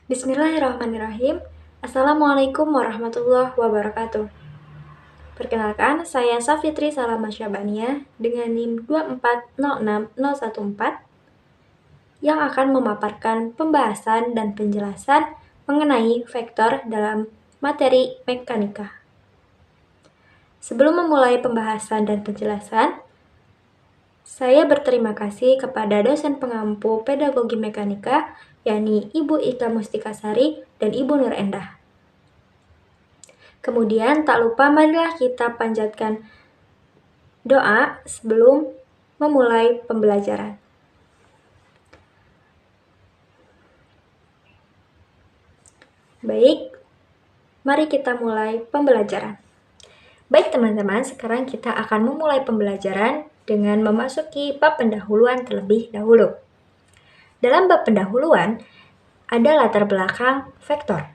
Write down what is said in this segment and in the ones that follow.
Bismillahirrahmanirrahim. Assalamualaikum warahmatullahi wabarakatuh. Perkenalkan, saya Safitri Salama Syabania dengan NIM 2406014 yang akan memaparkan pembahasan dan penjelasan mengenai vektor dalam materi mekanika. Sebelum memulai pembahasan dan penjelasan, saya berterima kasih kepada dosen pengampu pedagogi mekanika, yakni Ibu Ika Mustikasari dan Ibu Nur Endah. Kemudian tak lupa marilah kita panjatkan doa sebelum memulai pembelajaran. Baik, mari kita mulai pembelajaran. Baik teman-teman, sekarang kita akan memulai pembelajaran dengan memasuki bab pendahuluan terlebih dahulu. Dalam bab pendahuluan, ada latar belakang vektor.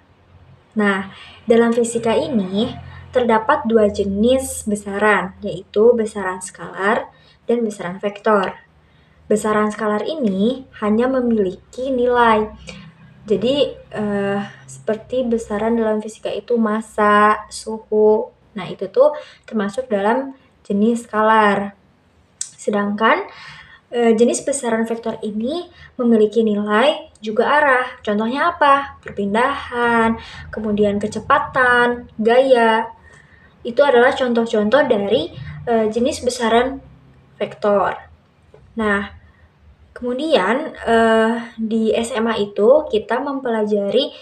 Nah, dalam fisika ini terdapat dua jenis besaran, yaitu besaran skalar dan besaran vektor. Besaran skalar ini hanya memiliki nilai. Jadi, seperti besaran dalam fisika itu massa, suhu. Nah, itu tuh termasuk dalam jenis skalar. Sedangkan jenis besaran vektor ini memiliki nilai juga arah. Contohnya apa? Perpindahan, kemudian kecepatan, gaya. Itu adalah contoh-contoh dari jenis besaran vektor. Nah, kemudian di SMA itu kita mempelajari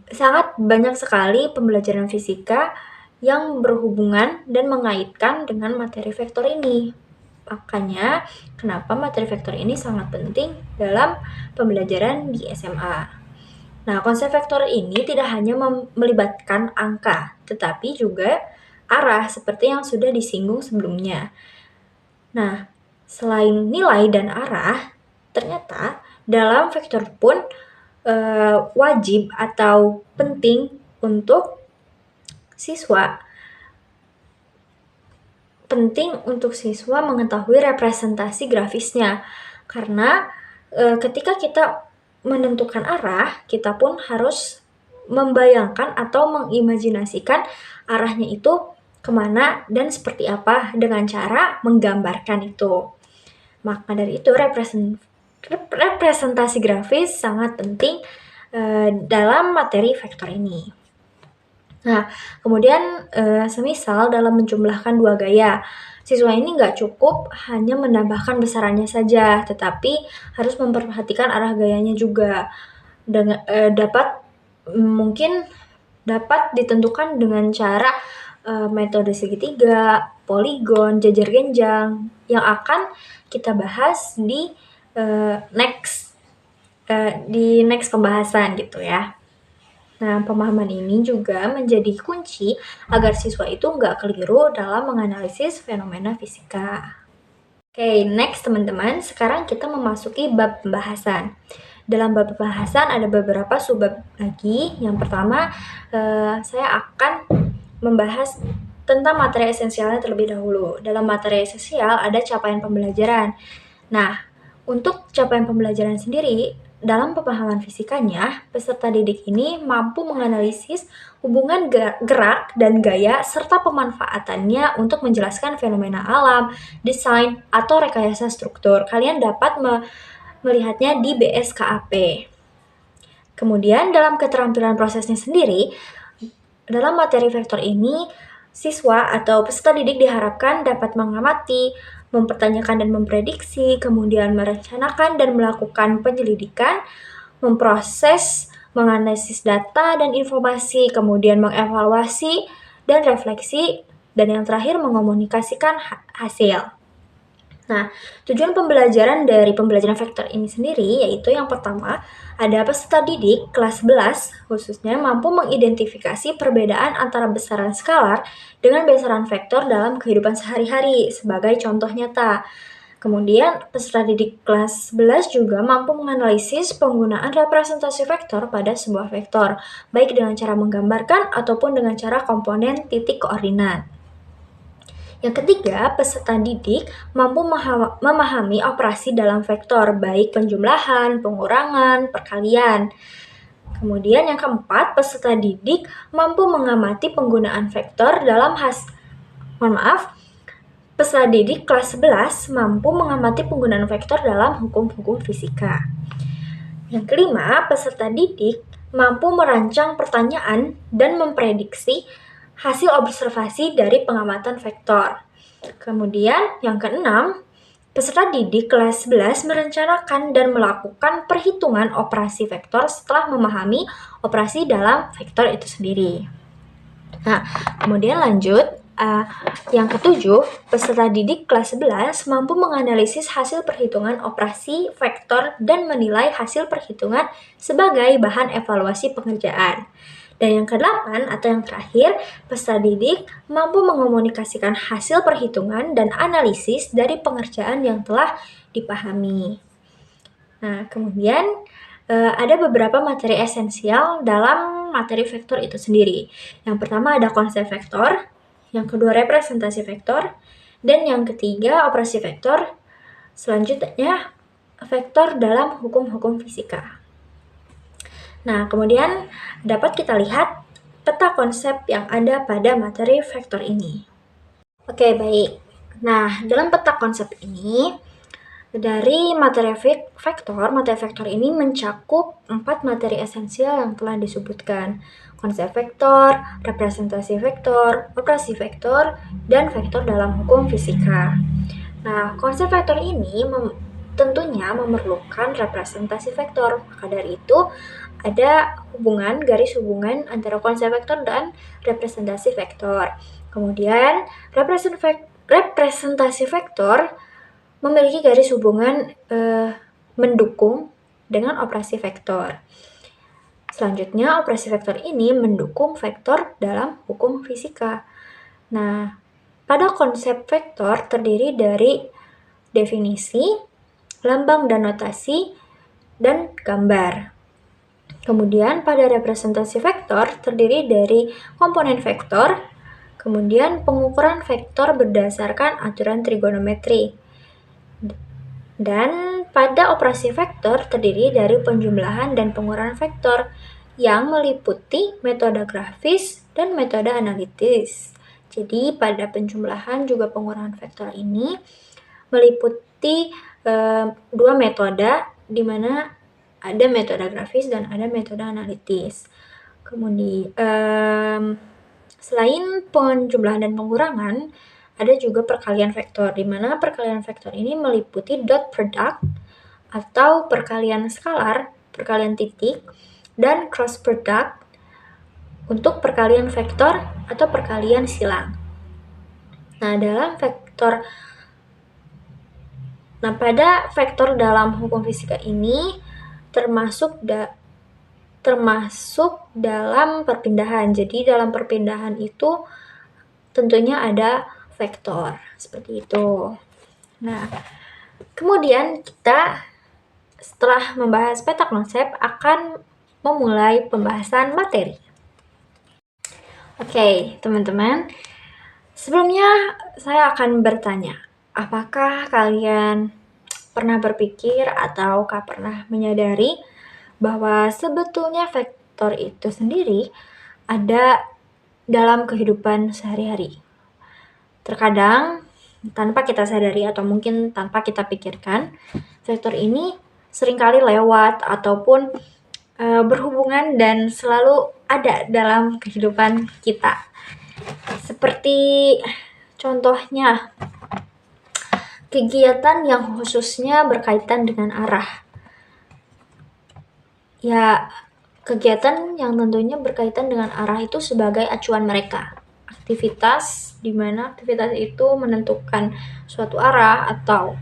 sangat banyak sekali pembelajaran fisika yang berhubungan dan mengaitkan dengan materi vektor ini. Makanya, kenapa materi vektor ini sangat penting dalam pembelajaran di SMA. Nah, konsep vektor ini tidak hanya melibatkan angka, tetapi juga arah seperti yang sudah disinggung sebelumnya. Nah, selain nilai dan arah, ternyata dalam vektor pun wajib atau penting untuk siswa mengetahui representasi grafisnya. Karena ketika kita menentukan arah, kita pun harus membayangkan atau mengimajinasikan arahnya itu kemana dan seperti apa dengan cara menggambarkan itu. Maka dari itu representasi grafis sangat penting dalam materi vektor ini. Nah, kemudian semisal dalam menjumlahkan dua gaya, siswa ini nggak cukup hanya menambahkan besarannya saja, tetapi harus memperhatikan arah gayanya juga. Mungkin dapat ditentukan dengan cara metode segitiga, poligon, jajar genjang, yang akan kita bahas di next pembahasan gitu ya. Nah, pemahaman ini juga menjadi kunci agar siswa itu nggak keliru dalam menganalisis fenomena fisika. Oke, next teman-teman, sekarang kita memasuki bab pembahasan. Dalam bab pembahasan ada beberapa subbab lagi. Yang pertama, saya akan membahas tentang materi esensialnya terlebih dahulu. Dalam materi esensial ada capaian pembelajaran. Nah, untuk capaian pembelajaran sendiri, dalam pemahaman fisikanya, peserta didik ini mampu menganalisis hubungan gerak dan gaya serta pemanfaatannya untuk menjelaskan fenomena alam, desain, atau rekayasa struktur. Kalian dapat melihatnya di BSKAP. Kemudian dalam keterampilan prosesnya sendiri, dalam materi vektor ini, siswa atau peserta didik diharapkan dapat mengamati, mempertanyakan dan memprediksi, kemudian merencanakan dan melakukan penyelidikan, memproses, menganalisis data dan informasi, kemudian mengevaluasi dan refleksi, dan yang terakhir mengomunikasikan hasil. Nah, tujuan pembelajaran dari pembelajaran vektor ini sendiri yaitu yang pertama, ada peserta didik kelas 11 khususnya mampu mengidentifikasi perbedaan antara besaran skalar dengan besaran vektor dalam kehidupan sehari-hari sebagai contoh nyata. Kemudian, peserta didik kelas 11 juga mampu menganalisis penggunaan representasi vektor pada sebuah vektor, baik dengan cara menggambarkan ataupun dengan cara komponen titik koordinat. Yang ketiga, peserta didik mampu memahami operasi dalam vektor, baik penjumlahan, pengurangan, perkalian. Kemudian yang keempat, peserta didik mampu mengamati penggunaan vektor dalam peserta didik kelas 11 mampu mengamati penggunaan vektor dalam hukum-hukum fisika. Yang kelima, peserta didik mampu merancang pertanyaan dan memprediksi hasil observasi dari pengamatan vektor. Kemudian yang keenam, peserta didik kelas 11 merencanakan dan melakukan perhitungan operasi vektor setelah memahami operasi dalam vektor itu sendiri. Nah, kemudian lanjut, yang ketujuh, peserta didik kelas 11 mampu menganalisis hasil perhitungan operasi vektor dan menilai hasil perhitungan sebagai bahan evaluasi pengerjaan. Dan yang kedelapan atau yang terakhir, peserta didik mampu mengomunikasikan hasil perhitungan dan analisis dari pengerjaan yang telah dipahami. Nah, kemudian ada beberapa materi esensial dalam materi vektor itu sendiri. Yang pertama ada konsep vektor, yang kedua representasi vektor, dan yang ketiga operasi vektor. Selanjutnya vektor dalam hukum-hukum fisika. Nah, kemudian dapat kita lihat peta konsep yang ada pada materi vektor ini. Oke, baik. Nah, dalam peta konsep ini, dari materi vektor ini mencakup 4 materi esensial yang telah disebutkan. Konsep vektor, representasi vektor, operasi vektor, dan vektor dalam hukum fisika. Nah, konsep vektor ini tentunya memerlukan representasi vektor. Maka dari itu, ada garis hubungan antara konsep vektor dan representasi vektor. Kemudian, representasi vektor memiliki garis hubungan mendukung dengan operasi vektor. Selanjutnya, operasi vektor ini mendukung vektor dalam hukum fisika. Nah, pada konsep vektor terdiri dari definisi, lambang dan notasi, dan gambar. Kemudian pada representasi vektor terdiri dari komponen vektor, kemudian pengukuran vektor berdasarkan aturan trigonometri. Dan pada operasi vektor terdiri dari penjumlahan dan pengurangan vektor yang meliputi metode grafis dan metode analitis. Jadi pada penjumlahan juga pengurangan vektor ini meliputi 2 metode, di mana ada metode grafis dan ada metode analitis. Kemudian selain penjumlahan dan pengurangan, ada juga perkalian vektor, di mana perkalian vektor ini meliputi dot product atau perkalian skalar, perkalian titik, dan cross product untuk perkalian vektor atau perkalian silang. Pada vektor dalam hukum fisika ini termasuk dalam perpindahan. Jadi dalam perpindahan itu tentunya ada vektor, seperti itu. Nah, kemudian kita setelah membahas peta konsep akan memulai pembahasan materi. Oke, teman-teman. Sebelumnya saya akan bertanya, apakah kalian pernah berpikir ataukah pernah menyadari bahwa sebetulnya vektor itu sendiri ada dalam kehidupan sehari-hari? Terkadang tanpa kita sadari atau mungkin tanpa kita pikirkan, vektor ini seringkali lewat ataupun berhubungan dan selalu ada dalam kehidupan kita. Seperti contohnya kegiatan yang khususnya berkaitan dengan arah. Ya, kegiatan yang tentunya berkaitan dengan arah itu sebagai acuan mereka. Aktivitas di mana aktivitas itu menentukan suatu arah atau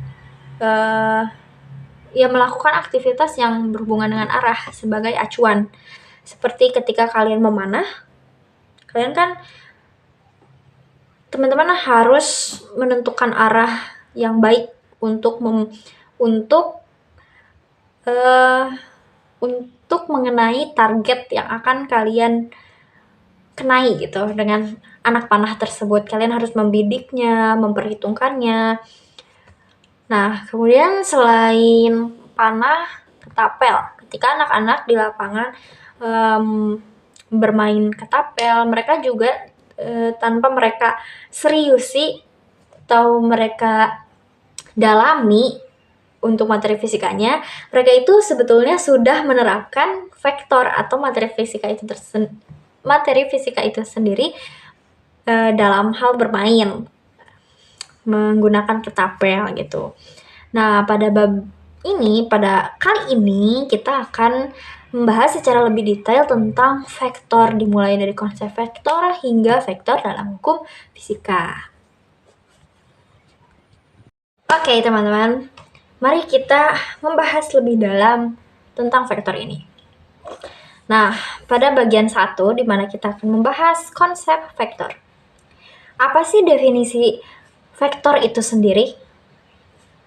melakukan aktivitas yang berhubungan dengan arah sebagai acuan. Seperti ketika kalian memanah, kalian kan teman-teman harus menentukan arah yang baik untuk mengenai target yang akan kalian kenai gitu dengan anak panah tersebut. Kalian harus membidiknya, memperhitungkannya. Nah, kemudian selain panah, ketapel. ketika anak-anak di lapangan bermain ketapel, mereka juga tanpa mereka seriusi atau mereka dalami untuk materi fisikanya, mereka itu sebetulnya sudah menerapkan vektor atau materi fisika itu sendiri dalam hal bermain menggunakan ketapel gitu. Nah, pada kali ini kita akan membahas secara lebih detail tentang vektor, dimulai dari konsep vektor hingga vektor dalam hukum fisika. Oke, teman-teman. Mari kita membahas lebih dalam tentang vektor ini. Nah, pada bagian 1 di mana kita akan membahas konsep vektor. Apa sih definisi vektor itu sendiri?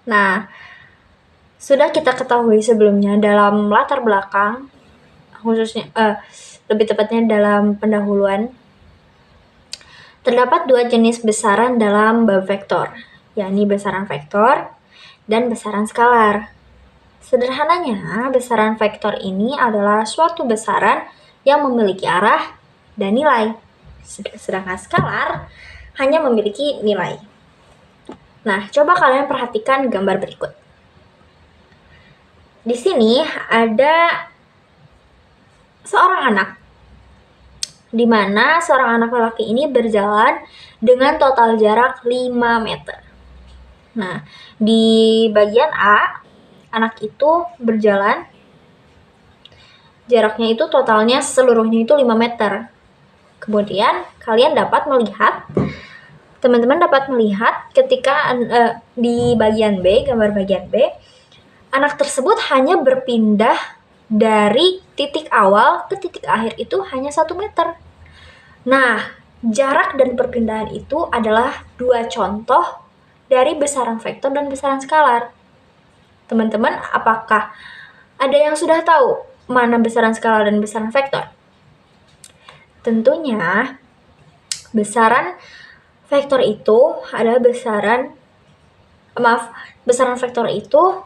Nah, sudah kita ketahui sebelumnya dalam latar belakang, khususnya lebih tepatnya dalam pendahuluan, terdapat 2 jenis besaran dalam bab vektor, yakni besaran vektor dan besaran skalar. Sederhananya, besaran vektor ini adalah suatu besaran yang memiliki arah dan nilai, sedangkan skalar hanya memiliki nilai. Nah, coba kalian perhatikan gambar berikut. Di sini ada seorang anak, di mana seorang anak lelaki ini berjalan dengan total jarak 5 meter. Nah, di bagian A, anak itu berjalan, jaraknya itu totalnya seluruhnya itu 5 meter. Kemudian teman-teman dapat melihat ketika di bagian B, gambar bagian B, anak tersebut hanya berpindah dari titik awal ke titik akhir itu hanya 1 meter. Nah, jarak dan perpindahan itu adalah 2 contoh dari besaran vektor dan besaran skalar. Teman-teman, apakah ada yang sudah tahu mana besaran skalar dan besaran vektor? Tentunya, besaran vektor itu adalah besaran vektor itu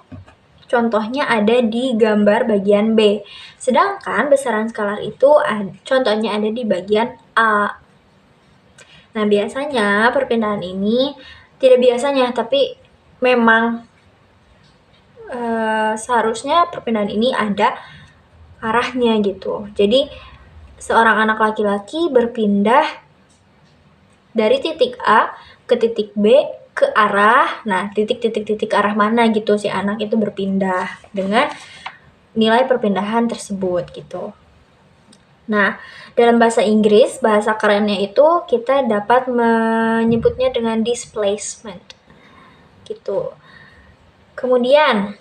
contohnya ada di gambar bagian B. Sedangkan besaran skalar itu contohnya ada di bagian A. Nah, biasanya perpindahan ini, tidak biasanya, tapi memang seharusnya perpindahan ini ada arahnya gitu. Jadi, seorang anak laki-laki berpindah dari titik A ke titik B ke arah, nah titik arah mana gitu si anak itu berpindah dengan nilai perpindahan tersebut gitu. Nah, dalam bahasa Inggris, bahasa kerennya itu kita dapat menyebutnya dengan displacement gitu. Kemudian,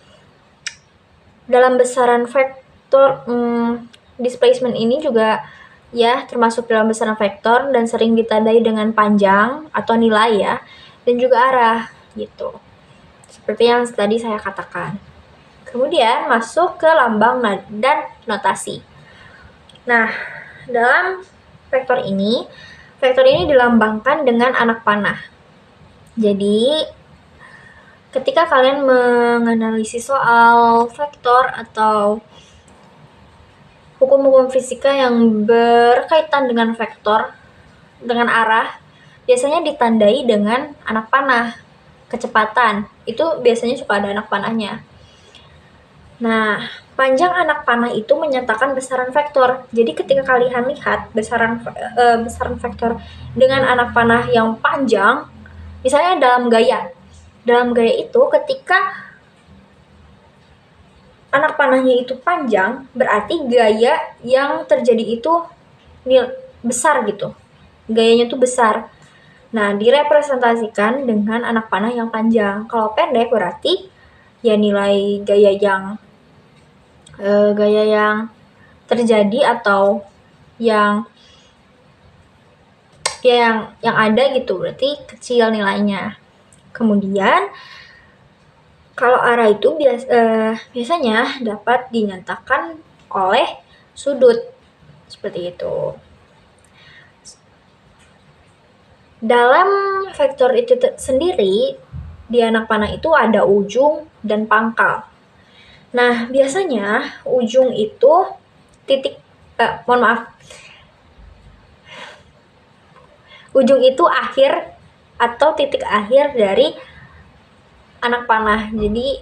dalam besaran vektor, displacement ini juga ya termasuk dalam besaran vektor dan sering ditandai dengan panjang atau nilai ya, dan juga arah gitu. Seperti yang tadi saya katakan. Kemudian masuk ke lambang dan notasi. Nah, dalam vektor ini dilambangkan dengan anak panah. Jadi, ketika kalian menganalisis soal vektor atau hukum-hukum fisika yang berkaitan dengan vektor, dengan arah, biasanya ditandai dengan anak panah, kecepatan. Itu biasanya suka ada anak panahnya. Nah, panjang anak panah itu menyatakan besaran vektor. Jadi ketika kalian lihat besaran vektor dengan anak panah yang panjang, misalnya dalam gaya itu ketika anak panahnya itu panjang, berarti gaya yang terjadi itu besar gitu. Gayanya itu besar. Nah, direpresentasikan dengan anak panah yang panjang. Kalau pendek berarti ya nilai gaya yang terjadi atau yang ada gitu, berarti kecil nilainya. Kemudian kalau arah itu biasanya dapat dinyatakan oleh sudut seperti itu. Dalam vektor itu sendiri, di anak panah itu ada ujung dan pangkal. Nah, biasanya ujung itu ujung itu akhir atau titik akhir dari anak panah. Jadi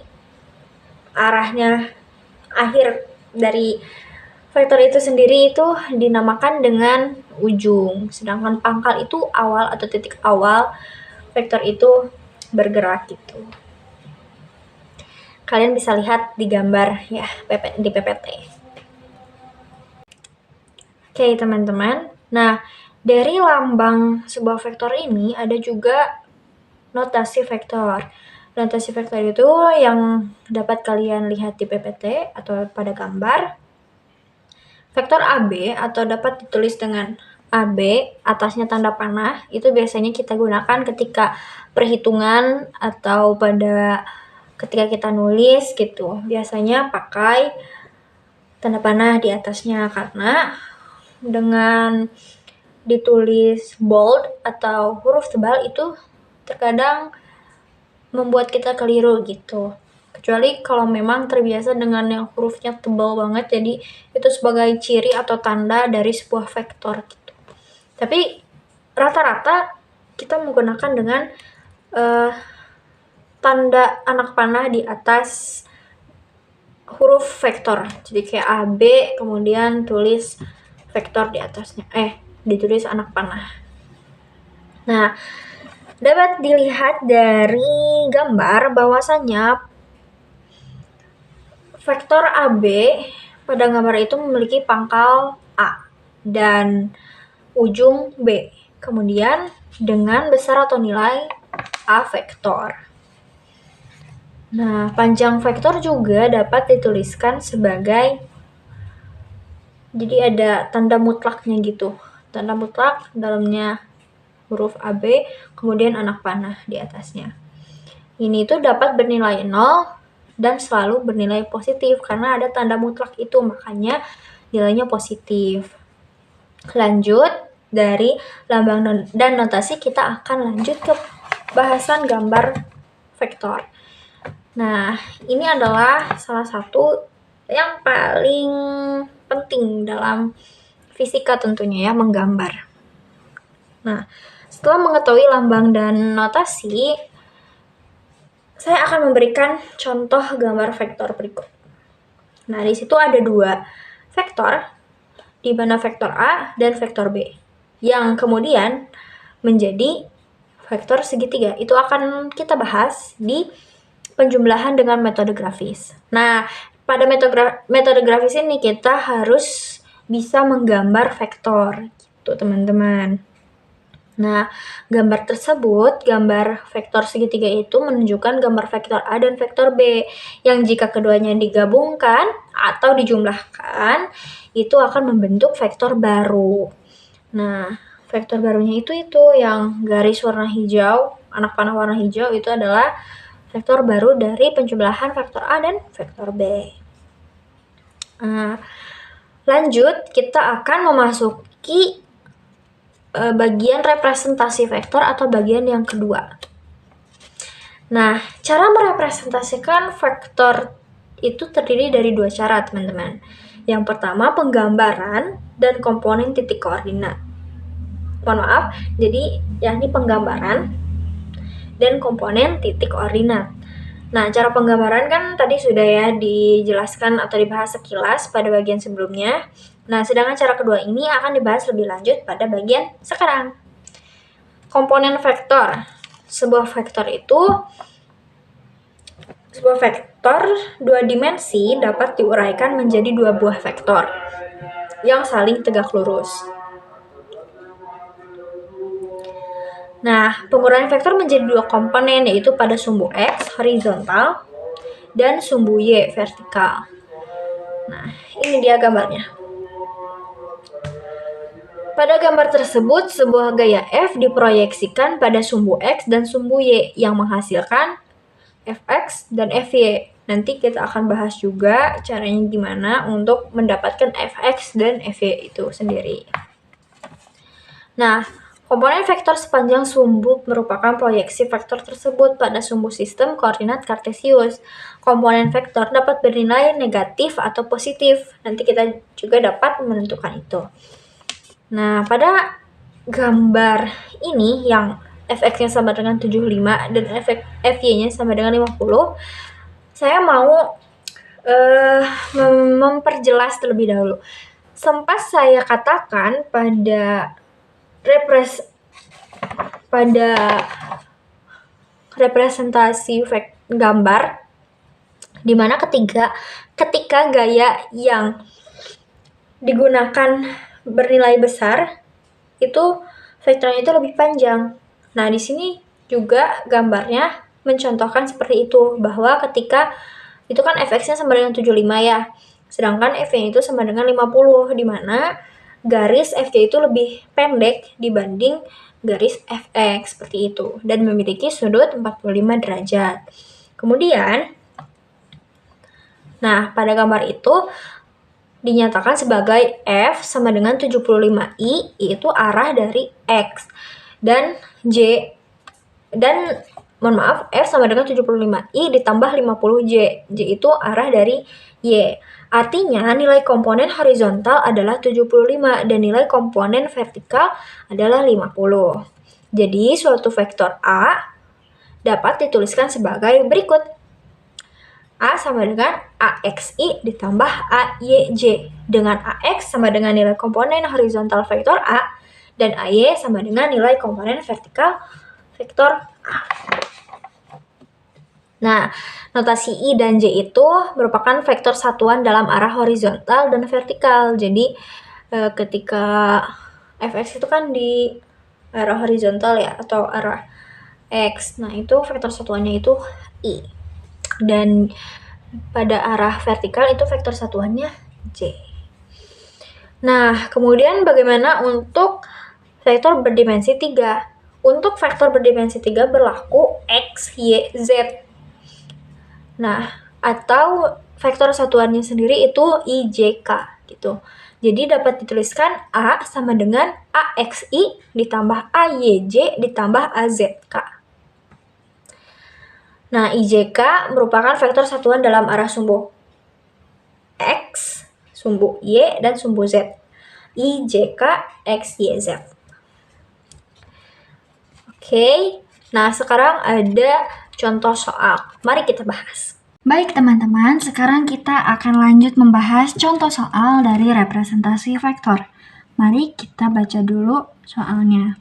arahnya akhir dari vektor itu sendiri itu dinamakan dengan ujung. Sedangkan pangkal itu awal atau titik awal vektor itu bergerak gitu. Kalian bisa lihat di gambar ya di PPT. Oke, teman-teman. Nah, dari lambang sebuah vektor ini ada juga notasi vektor. Notasi vektor itu yang dapat kalian lihat di PPT atau pada gambar. Vektor AB atau dapat ditulis dengan AB, atasnya tanda panah, itu biasanya kita gunakan ketika perhitungan atau ketika kita nulis gitu. Biasanya pakai tanda panah di atasnya, karena dengan ditulis bold atau huruf tebal itu terkadang membuat kita keliru gitu. Kecuali kalau memang terbiasa dengan yang hurufnya tebal banget, jadi itu sebagai ciri atau tanda dari sebuah vektor gitu. Tapi rata-rata kita menggunakan dengan tanda anak panah di atas huruf vektor. Jadi kayak AB, kemudian tulis vektor di atasnya. Ditulis anak panah. Nah, dapat dilihat dari gambar bahwasannya vektor AB pada gambar itu memiliki pangkal A dan ujung B. Kemudian dengan besar atau nilai A vektor. Nah, panjang vektor juga dapat dituliskan sebagai, jadi ada tanda mutlaknya gitu. Tanda mutlak dalamnya huruf AB, kemudian anak panah di atasnya. Ini tuh dapat bernilai 0 dan selalu bernilai positif karena ada tanda mutlak itu, makanya nilainya positif. Lanjut, dari lambang dan notasi kita akan lanjut ke bahasan gambar vektor. Nah, ini adalah salah satu yang paling penting dalam fisika tentunya ya, menggambar. Nah, setelah mengetahui lambang dan notasi, saya akan memberikan contoh gambar vektor berikut. Nah, di situ ada 2 vektor, di mana vektor A dan vektor B, yang kemudian menjadi vektor segitiga. Itu akan kita bahas di penjumlahan dengan metode grafis. Nah, pada metode grafis ini kita harus bisa menggambar vektor gitu, teman-teman. Nah, gambar tersebut, gambar vektor segitiga itu menunjukkan gambar vektor A dan vektor B, yang jika keduanya digabungkan atau dijumlahkan, itu akan membentuk vektor baru. Nah, vektor barunya itu yang garis warna hijau, anak panah warna hijau itu adalah vektor baru dari penjumlahan vektor A dan vektor B. Lanjut, kita akan memasuki bagian representasi vektor atau bagian yang kedua. Nah, cara merepresentasikan vektor itu terdiri dari 2 cara, teman-teman. Yang pertama, penggambaran dan komponen titik koordinat. Mohon maaf, jadi yakni penggambaran dan komponen titik koordinat. Nah, cara penggambaran kan tadi sudah ya dijelaskan atau dibahas sekilas pada bagian sebelumnya. Nah, sedangkan cara kedua ini akan dibahas lebih lanjut pada bagian sekarang. Komponen vektor. Sebuah vektor 2 dimensi dapat diuraikan menjadi 2 buah vektor yang saling tegak lurus. Nah, penguraian vektor menjadi 2 komponen, yaitu pada sumbu X horizontal dan sumbu Y vertikal. Nah, ini dia gambarnya. Pada gambar tersebut, sebuah gaya F diproyeksikan pada sumbu X dan sumbu Y yang menghasilkan Fx dan Fy. Nanti kita akan bahas juga caranya gimana untuk mendapatkan Fx dan Fy itu sendiri. Nah, Komponen vektor sepanjang sumbu merupakan proyeksi vektor tersebut pada sumbu sistem koordinat kartesius. Komponen vektor dapat bernilai negatif atau positif. Nanti kita juga dapat menentukan itu. Nah, pada gambar ini yang fx-nya sama dengan 75 dan fy-nya sama dengan 50, saya mau memperjelas terlebih dahulu. Sempat saya katakan pada representasi gambar, di mana ketika gaya yang digunakan bernilai besar, itu vektornya itu lebih panjang. Nah, di sini juga gambarnya mencontohkan seperti itu, bahwa ketika itu kan fx-nya sama dengan 75 ya, sedangkan fy itu sama dengan 50, di mana garis fy itu lebih pendek dibanding garis fx, seperti itu, dan memiliki sudut 45 derajat. Kemudian, nah pada gambar itu dinyatakan sebagai f sama dengan 75i, yaitu arah dari x, dan f sama dengan 75i ditambah 50j, j itu arah dari y. Artinya nilai komponen horizontal adalah 75 dan nilai komponen vertikal adalah 50. Jadi suatu vektor A dapat dituliskan sebagai berikut. A sama dengan AXI ditambah AYJ, dengan AX sama dengan nilai komponen horizontal vektor A, dan AY sama dengan nilai komponen vertikal vektor A. Nah, notasi I dan J itu merupakan vektor satuan dalam arah horizontal dan vertikal. Jadi, ketika fx itu kan di arah horizontal ya, atau arah x. Nah, itu vektor satuannya itu I. Dan pada arah vertikal itu vektor satuannya J. Nah, kemudian bagaimana untuk vektor berdimensi 3? Untuk vektor berdimensi 3 berlaku X, Y, Z. Nah, atau vektor satuannya sendiri itu IJK gitu. Jadi dapat dituliskan A sama dengan AXI ditambah AYJ ditambah AZK. Nah, IJK merupakan vektor satuan dalam arah sumbu X, sumbu Y, dan sumbu Z. IJK X, Y, Z. Oke, nah sekarang ada contoh soal. Mari kita bahas. Baik teman-teman, sekarang kita akan lanjut membahas contoh soal dari representasi vektor. Mari kita baca dulu soalnya.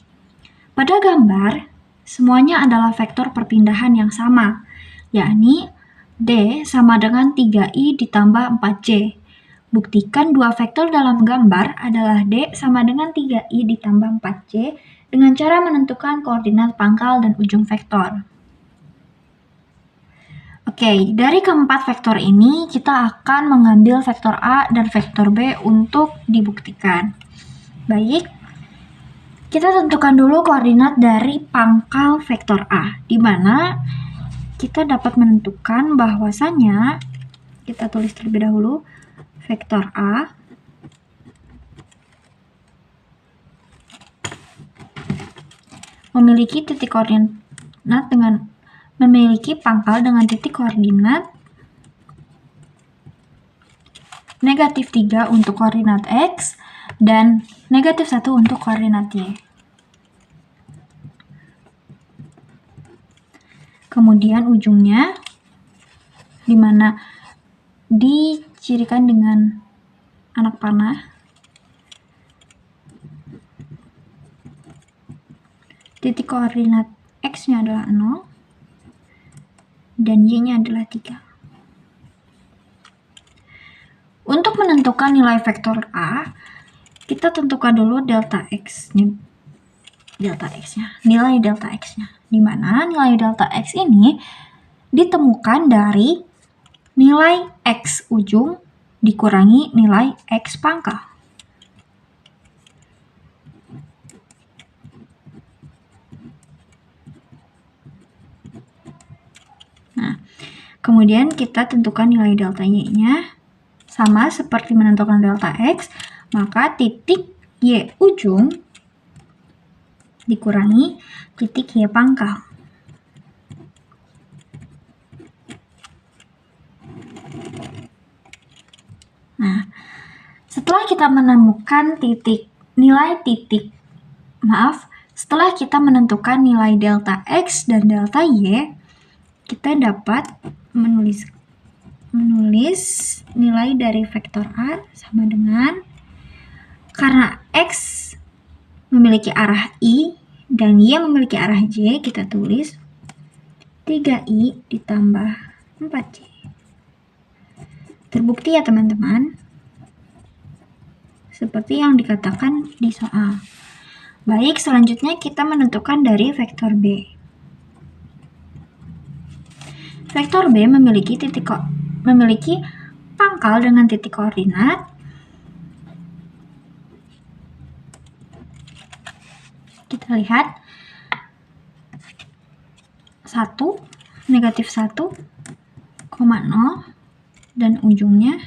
Pada gambar, semuanya adalah vektor perpindahan yang sama, yakni D sama dengan 3I ditambah 4J. Buktikan dua vektor dalam gambar adalah D sama dengan 3I ditambah 4J dengan cara menentukan koordinat pangkal dan ujung vektor. Oke, dari keempat vektor ini kita akan mengambil vektor A dan vektor B untuk dibuktikan. Baik, kita tentukan dulu koordinat dari pangkal vektor A, di mana kita dapat menentukan bahwasannya, kita tulis terlebih dahulu, vektor A memiliki titik koordinat memiliki pangkal dengan titik koordinat negatif 3 untuk koordinat X dan negatif 1 untuk koordinat Y. Kemudian ujungnya, di mana dicirikan dengan anak panah, titik koordinat X-nya adalah 0, dan Y-nya adalah 3. Untuk menentukan nilai vektor A, kita tentukan dulu delta X-nya. Nilai delta X-nya. Di mana nilai delta X ini ditemukan dari nilai X ujung dikurangi nilai X pangkal. Nah, kemudian kita tentukan nilai delta Y-nya sama seperti menentukan delta X, maka titik Y ujung dikurangi titik Y pangkal. Nah, setelah kita menemukan setelah kita menentukan nilai delta X dan delta Y, kita dapat menulis nilai dari vektor A sama dengan, karena X memiliki arah I dan Y memiliki arah J, kita tulis 3I ditambah 4J. Terbukti ya teman-teman, seperti yang dikatakan di soal. Baik, selanjutnya kita menentukan dari vektor B. Vektor B memiliki pangkal dengan titik koordinat. Kita lihat 1, negatif 1, 0, dan ujungnya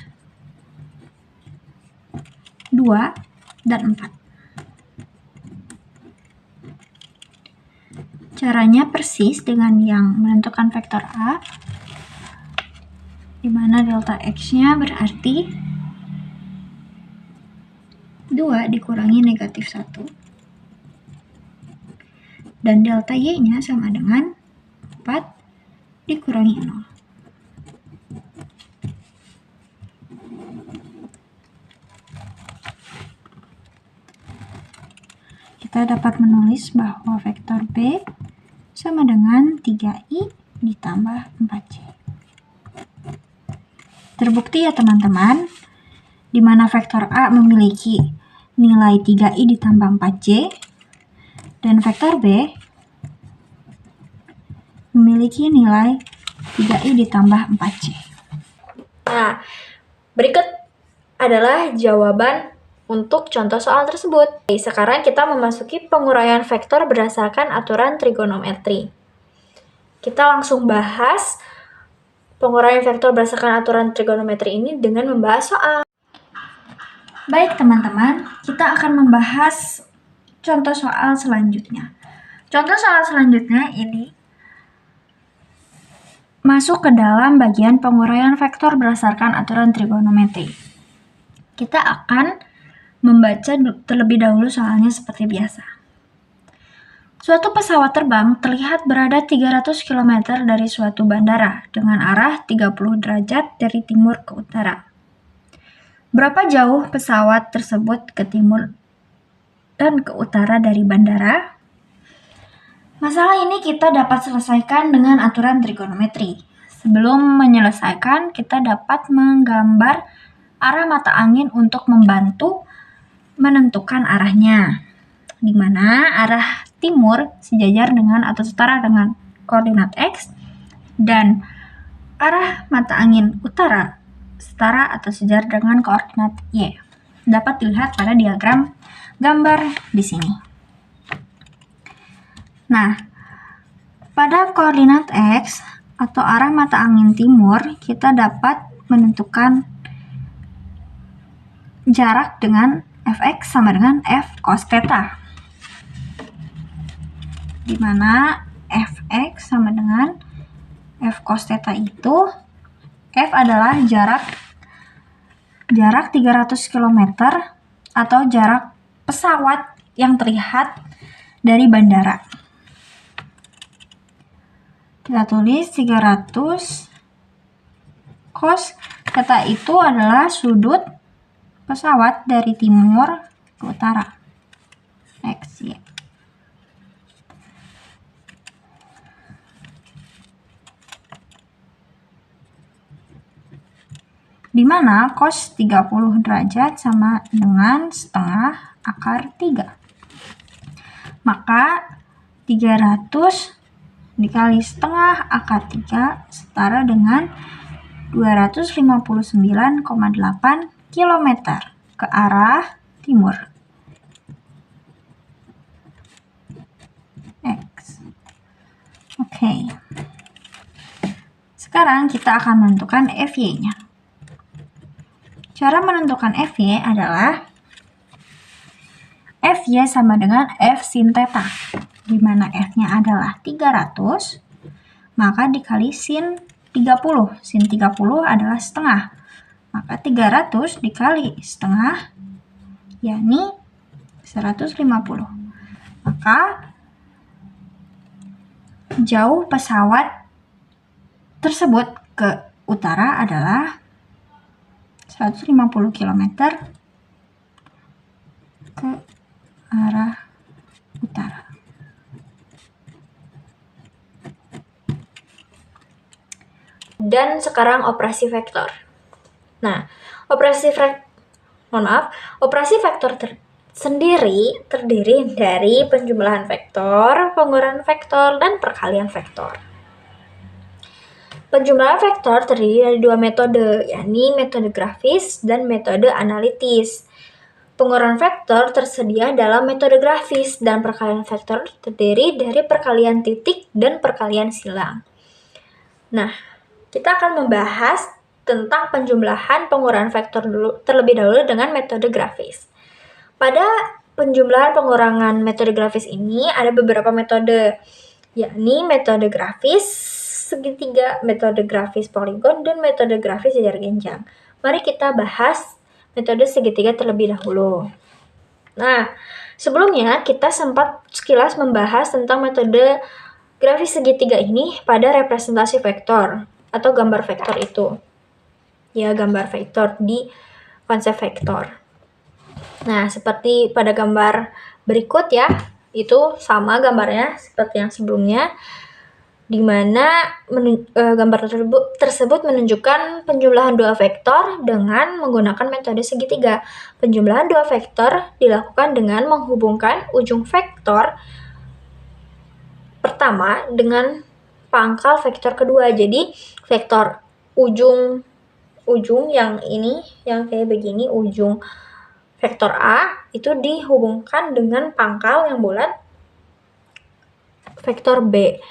2 dan 4. Caranya persis dengan yang menentukan vektor A, di mana delta X-nya berarti 2 dikurangi negatif 1. Dan delta Y-nya sama dengan 4 dikurangi 0. Kita dapat menulis bahwa vektor B sama dengan 3I ditambah 4J. Terbukti ya teman-teman, di mana vektor A memiliki nilai 3I ditambah 4J, dan vektor B memiliki nilai 3I ditambah 4J. Nah, berikut adalah jawaban untuk contoh soal tersebut. Sekarang kita memasuki penguraian vektor berdasarkan aturan trigonometri. Kita langsung bahas penguraian vektor berdasarkan aturan trigonometri ini dengan membahas soal. Baik teman-teman, kita akan membahas contoh soal selanjutnya. Contoh soal selanjutnya ini masuk ke dalam bagian penguraian vektor berdasarkan aturan trigonometri. Kita akan membaca terlebih dahulu soalnya seperti biasa. Suatu pesawat terbang terlihat berada 300 km dari suatu bandara dengan arah 30 derajat dari timur ke utara. Berapa jauh pesawat tersebut ke timur dan ke utara dari bandara? Masalah ini kita dapat selesaikan dengan aturan trigonometri. Sebelum menyelesaikan, kita dapat menggambar arah mata angin untuk membantu menentukan arahnya, di mana arah timur sejajar dengan atau setara dengan koordinat X, dan arah mata angin utara setara atau sejajar dengan koordinat Y. Dapat dilihat pada diagram gambar di sini. Nah, pada koordinat X atau arah mata angin timur, kita dapat menentukan jarak dengan Fx sama dengan F cos theta, di mana Fx sama dengan F cos theta itu, F adalah jarak 300 km atau jarak pesawat yang terlihat dari bandara. Kita tulis 300 cos theta itu adalah sudut pesawat dari timur ke utara, X, Y. Di mana cos 30 derajat sama dengan setengah akar 3. Maka 300 dikali setengah akar 3 setara dengan 259,8 km ke arah timur. X. Oke. Sekarang kita akan menentukan FY-nya. Cara menentukan FY adalah Fy sama dengan F sin theta, di mana F-nya adalah 300, maka dikali sin 30. Sin 30 adalah setengah, maka 300 dikali setengah, yakni 150. Maka jauh pesawat tersebut ke utara adalah 150 km ke arah utara. Dan sekarang operasi vektor. Nah, operasi vektor sendiri terdiri dari penjumlahan vektor, pengurangan vektor, dan perkalian vektor. Penjumlahan vektor terdiri dari dua metode, yakni metode grafis dan metode analitis. Pengurangan vektor tersedia dalam metode grafis dan perkalian vektor terdiri dari perkalian titik dan perkalian silang. Nah, kita akan membahas tentang penjumlahan pengurangan vektor terlebih dahulu dengan metode grafis. Pada penjumlahan pengurangan metode grafis ini ada beberapa metode, yakni metode grafis segitiga, metode grafis poligon, dan metode grafis jajar genjang. Mari kita bahas metode segitiga terlebih dahulu. Nah, sebelumnya kita sempat sekilas membahas tentang metode grafis segitiga ini pada representasi vektor atau gambar vektor itu. Ya, gambar vektor di konsep vektor. Nah, seperti pada gambar berikut ya, itu sama gambarnya seperti yang sebelumnya, di mana gambar tersebut menunjukkan penjumlahan dua vektor dengan menggunakan metode segitiga. Penjumlahan dua vektor dilakukan dengan menghubungkan ujung vektor pertama dengan pangkal vektor kedua. Jadi vektor ujung yang ini, yang kayak begini, ujung vektor A itu dihubungkan dengan pangkal yang bulat vektor B.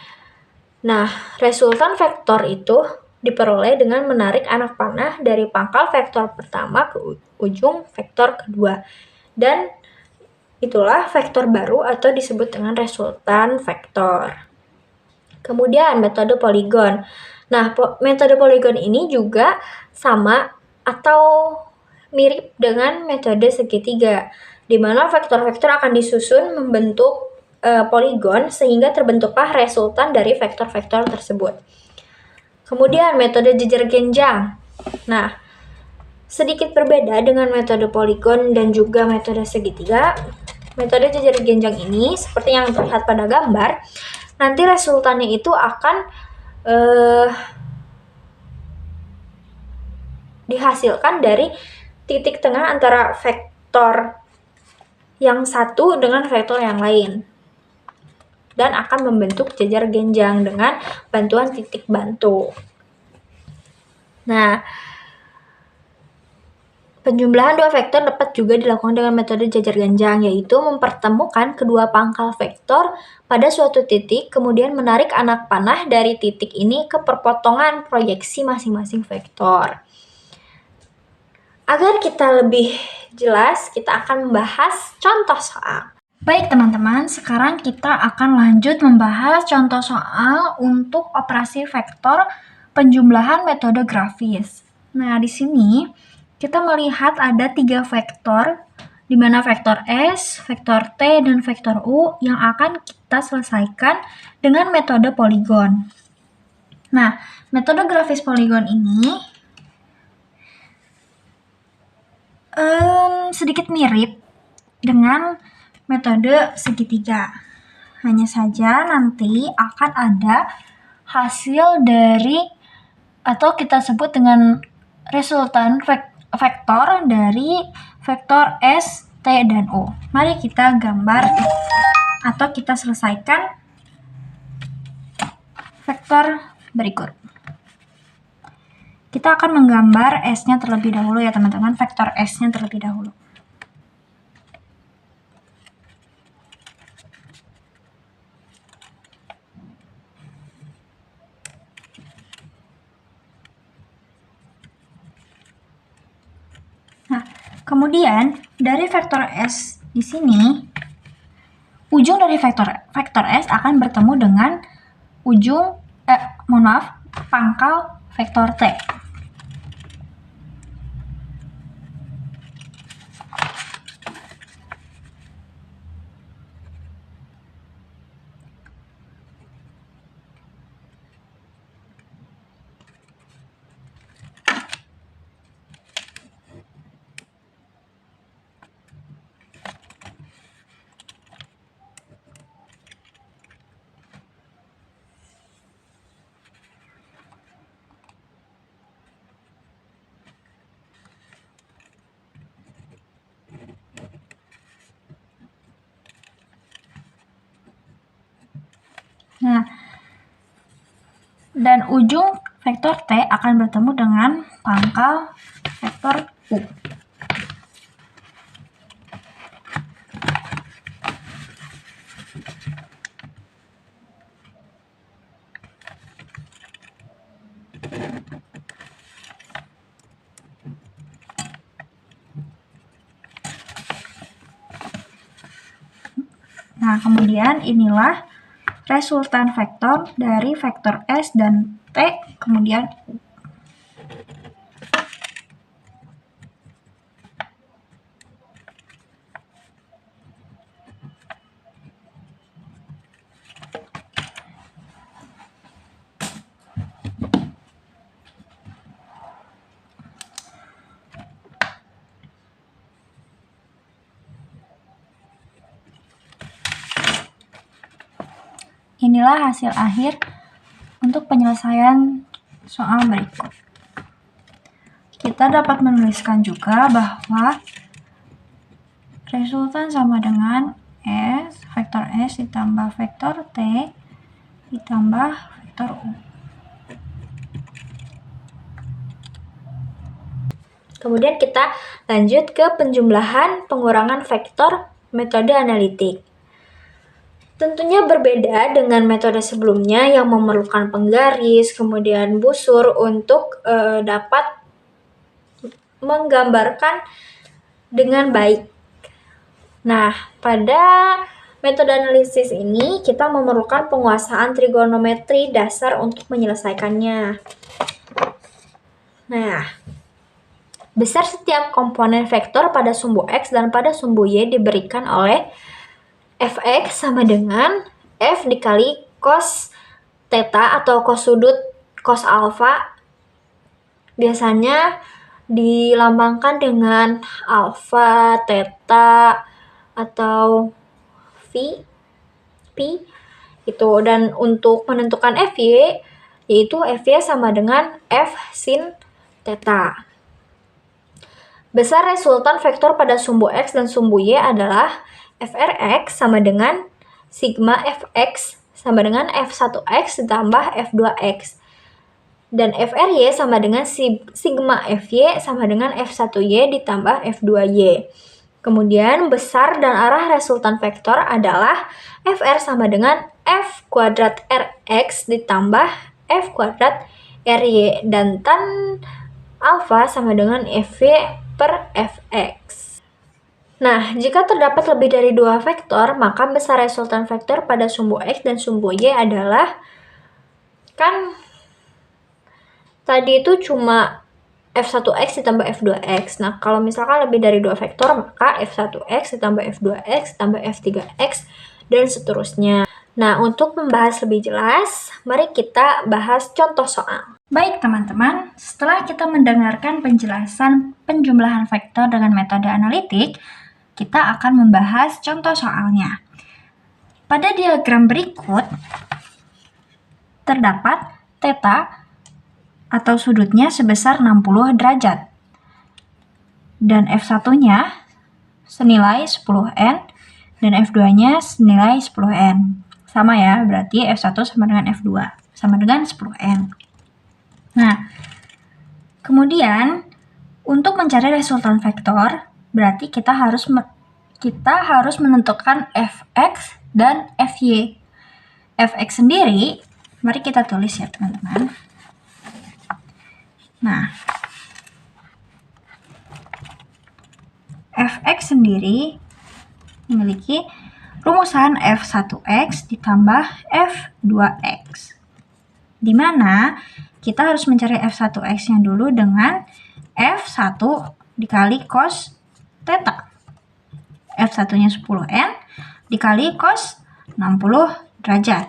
Nah, resultan vektor itu diperoleh dengan menarik anak panah dari pangkal vektor pertama ke ujung vektor kedua. Dan itulah vektor baru atau disebut dengan resultan vektor. Kemudian metode poligon. Nah, metode poligon ini juga sama atau mirip dengan metode segitiga, di mana vektor-vektor akan disusun membentuk poligon sehingga terbentuklah resultan dari vektor-vektor tersebut. Kemudian metode jajar genjang. Nah, sedikit berbeda dengan metode poligon dan juga metode segitiga. Metode jajar genjang ini seperti yang terlihat pada gambar, nanti resultannya itu akan dihasilkan dari titik tengah antara vektor yang satu dengan vektor yang lain, dan akan membentuk jajar genjang dengan bantuan titik bantu. Nah, penjumlahan dua vektor dapat juga dilakukan dengan metode jajar genjang, yaitu mempertemukan kedua pangkal vektor pada suatu titik, kemudian menarik anak panah dari titik ini ke perpotongan proyeksi masing-masing vektor. Agar kita lebih jelas, kita akan membahas contoh soal. Baik teman-teman, sekarang kita akan lanjut membahas contoh soal untuk operasi vektor penjumlahan metode grafis. Nah, di sini kita melihat ada 3 vektor, di mana vektor S, vektor T, dan vektor U yang akan kita selesaikan dengan metode poligon. Nah, metode grafis poligon ini sedikit mirip dengan metode segitiga. Hanya saja nanti akan ada hasil dari, atau kita sebut dengan resultan vektor dari vektor S, T, dan U. Mari kita gambar atau kita selesaikan vektor berikut. Kita akan menggambar S-nya terlebih dahulu ya teman-teman, vektor S-nya terlebih dahulu. Nah, kemudian dari vektor S di sini ujung dari vektor S akan bertemu dengan pangkal vektor T. Nah, dan ujung vektor T akan bertemu dengan pangkal vektor U. Nah, kemudian inilah resultan vektor dari vektor S dan T, kemudian U. Inilah hasil akhir untuk penyelesaian soal berikut. Kita dapat menuliskan juga bahwa resultan sama dengan vektor S ditambah vektor T ditambah vektor U. Kemudian kita lanjut ke penjumlahan pengurangan vektor metode analitik. Tentunya berbeda dengan metode sebelumnya yang memerlukan penggaris, kemudian busur untuk dapat menggambarkan dengan baik. Nah, pada metode analisis ini kita memerlukan penguasaan trigonometri dasar untuk menyelesaikannya. Nah, besar setiap komponen vektor pada sumbu X dan pada sumbu Y diberikan oleh Fx sama dengan F dikali cos theta atau cos sudut cos alfa. Biasanya dilambangkan dengan alfa, theta, atau P itu. Dan untuk menentukan Fy, yaitu Fy sama dengan F sin theta. Besar resultan vektor pada sumbu X dan sumbu Y adalah Frx sama dengan sigma Fx sama dengan F1x ditambah F2x. Dan Fry sama dengan sigma Fy sama dengan F1y ditambah F2y. Kemudian besar dan arah resultan vektor adalah Fr sama dengan F kuadrat Rx ditambah F kuadrat Ry. Dan tan alfa sama dengan Fy per Fx. Nah, jika terdapat lebih dari dua vektor, maka besar resultan vektor pada sumbu X dan sumbu Y adalah, kan tadi itu cuma F1x ditambah F2x. Nah, kalau misalkan lebih dari dua vektor, maka F1x ditambah F2x ditambah F3x, dan seterusnya. Nah, untuk membahas lebih jelas, mari kita bahas contoh soal. Baik teman-teman, setelah kita mendengarkan penjelasan penjumlahan vektor dengan metode analitik, kita akan membahas contoh soalnya. Pada diagram berikut, terdapat theta atau sudutnya sebesar 60 derajat. Dan F1-nya senilai 10N dan F2-nya senilai 10N. Sama ya, berarti F1 sama dengan F2 sama dengan 10N. Nah, kemudian untuk mencari resultan vektor, berarti kita harus menentukan Fx dan Fy. Fx sendiri, mari kita tulis ya teman-teman. Nah, Fx sendiri memiliki rumusan F1X ditambah F2X. Di mana kita harus mencari F1X-nya dulu dengan F1 dikali cos theta. F1-nya 10N dikali cos 60 derajat.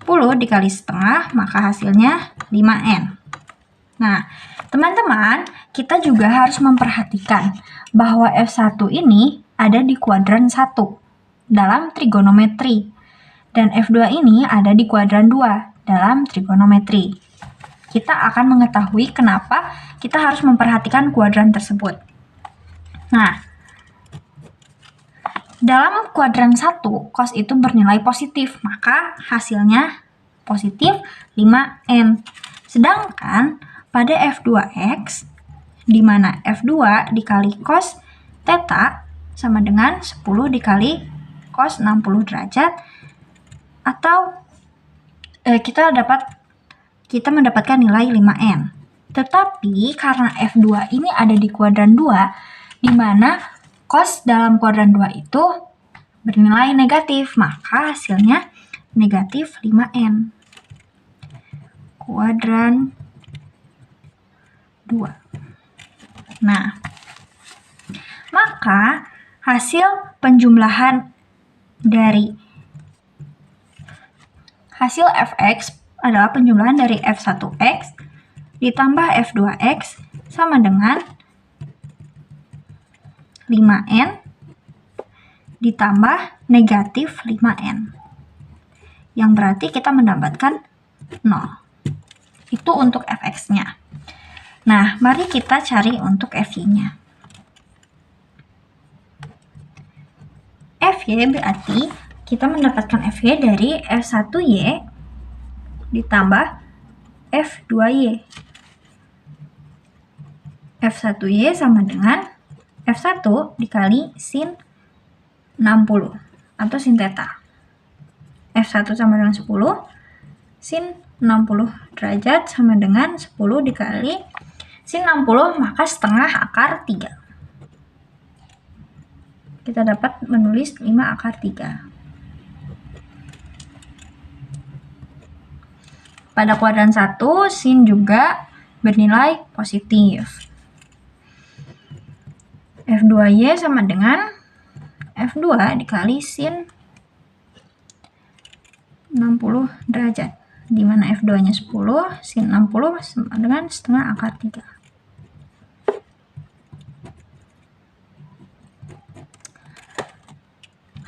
10 dikali setengah, maka hasilnya 5N. Nah, teman-teman, kita juga harus memperhatikan bahwa F1 ini ada di kuadran 1 dalam trigonometri, dan F2 ini ada di kuadran 2 dalam trigonometri. Kita akan mengetahui kenapa kita harus memperhatikan kuadran tersebut. Nah, dalam kuadran 1, cos itu bernilai positif, maka hasilnya positif 5N. Sedangkan pada F2X, di mana F2 dikali cos theta sama dengan 10 dikali cos 60 derajat, atau kita mendapatkan nilai 5N. Tetapi karena F2 ini ada di kuadran 2, di mana cos dalam kuadran 2 itu bernilai negatif, maka hasilnya negatif 5N. Kuadran 2. Nah, maka hasil penjumlahan dari hasil Fx adalah penjumlahan dari F1X ditambah F2X sama dengan 5N ditambah negatif 5N. Yang berarti kita mendapatkan 0. Itu untuk Fx-nya. Nah, mari kita cari untuk Fy-nya. Fy berarti kita mendapatkan Fy dari F1Y ditambah F2Y. F1Y sama dengan F1 dikali sin 60 atau sin theta. F1 sama dengan 10, sin 60 derajat sama dengan 10 dikali sin 60, maka setengah akar 3. Kita dapat menulis 5 akar 3. Pada kuadran 1, sin juga bernilai positif. F2Y sama dengan F2 dikali sin 60 derajat. Di mana F2-nya 10, sin 60 sama dengan setengah akar 3.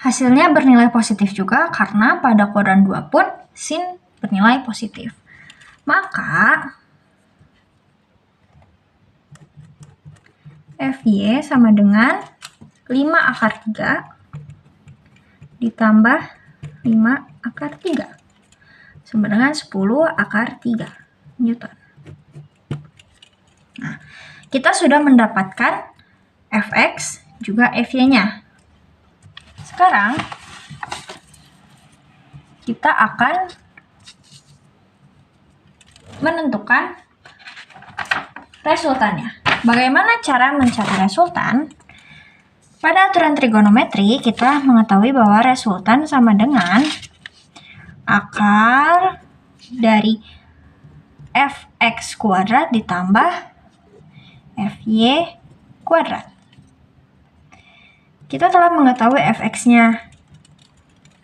Hasilnya bernilai positif juga karena pada kuadran 2 pun sin bernilai positif. Maka Fy sama dengan 5 akar 3 ditambah 5 akar 3 sama dengan 10 akar 3 Newton. Nah, kita sudah mendapatkan Fx juga Fy-nya. Sekarang kita akan menentukan resultannya. Bagaimana cara mencari resultan? Pada aturan trigonometri, kita mengetahui bahwa resultan sama dengan akar dari Fx kuadrat ditambah Fy kuadrat. Kita telah mengetahui Fx-nya,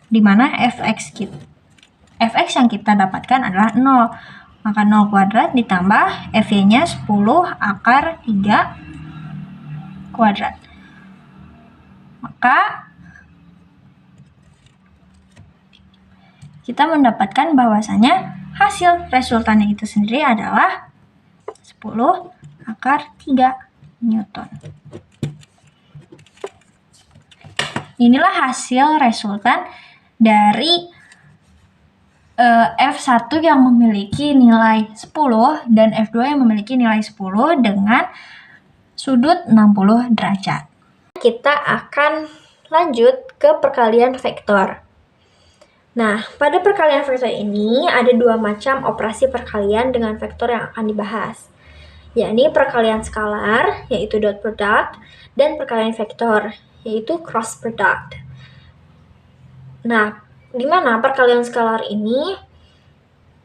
di mana Fx yang kita dapatkan adalah 0. Maka 0 kuadrat ditambah Fy-nya 10 akar 3 kuadrat. Maka kita mendapatkan bahwasanya hasil resultannya itu sendiri adalah 10 akar 3 Newton. Inilah hasil resultan dari F1 yang memiliki nilai 10 dan F2 yang memiliki nilai 10 dengan sudut 60 derajat. Kita akan lanjut ke perkalian vektor. Nah, pada perkalian vektor ini ada dua macam operasi perkalian dengan vektor yang akan dibahas, yakni perkalian skalar, yaitu dot product, dan perkalian vektor, yaitu cross product. Nah, di mana perkalian skalar ini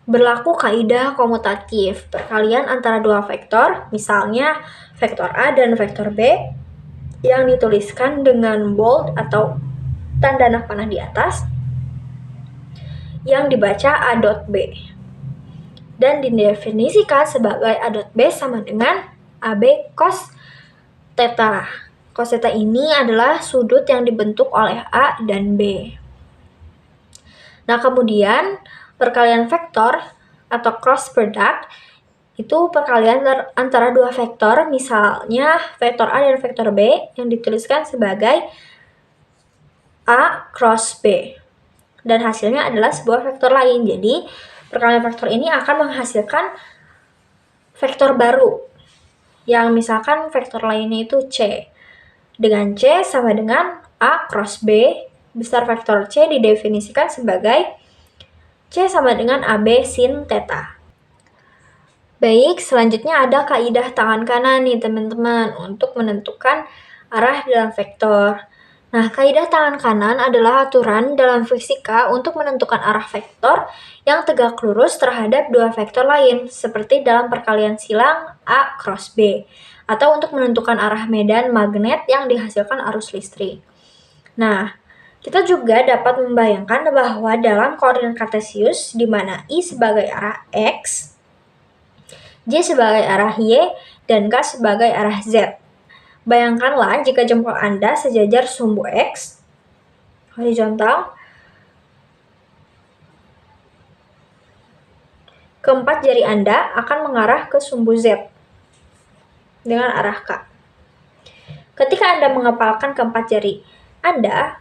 berlaku kaidah komutatif, perkalian antara dua vektor, misalnya vektor A dan vektor B, yang dituliskan dengan bold atau tanda anak panah di atas, yang dibaca A dot B, dan didefinisikan sebagai A dot B sama dengan AB cos theta. Cos theta ini adalah sudut yang dibentuk oleh A dan B. Nah, kemudian perkalian vektor atau cross product itu perkalian antara dua vektor, misalnya vektor A dan vektor B, yang dituliskan sebagai A cross B. Dan hasilnya adalah sebuah vektor lain. Jadi, perkalian vektor ini akan menghasilkan vektor baru. Yang misalkan vektor lainnya itu C. Dengan C sama dengan A cross B, besar vektor C didefinisikan sebagai C sama dengan AB sin theta. Baik, selanjutnya ada kaidah tangan kanan nih teman-teman untuk menentukan arah dalam vektor. Nah, kaidah tangan kanan adalah aturan dalam fisika untuk menentukan arah vektor yang tegak lurus terhadap dua vektor lain, seperti dalam perkalian silang A cross B, atau untuk menentukan arah medan magnet yang dihasilkan arus listrik. Nah, kita juga dapat membayangkan bahwa dalam koordinat kartesius, di mana I sebagai arah X, J sebagai arah Y, dan K sebagai arah Z. Bayangkanlah jika jempol Anda sejajar sumbu X, horizontal, keempat jari Anda akan mengarah ke sumbu Z dengan arah K. Ketika Anda mengepalkan keempat jari Anda,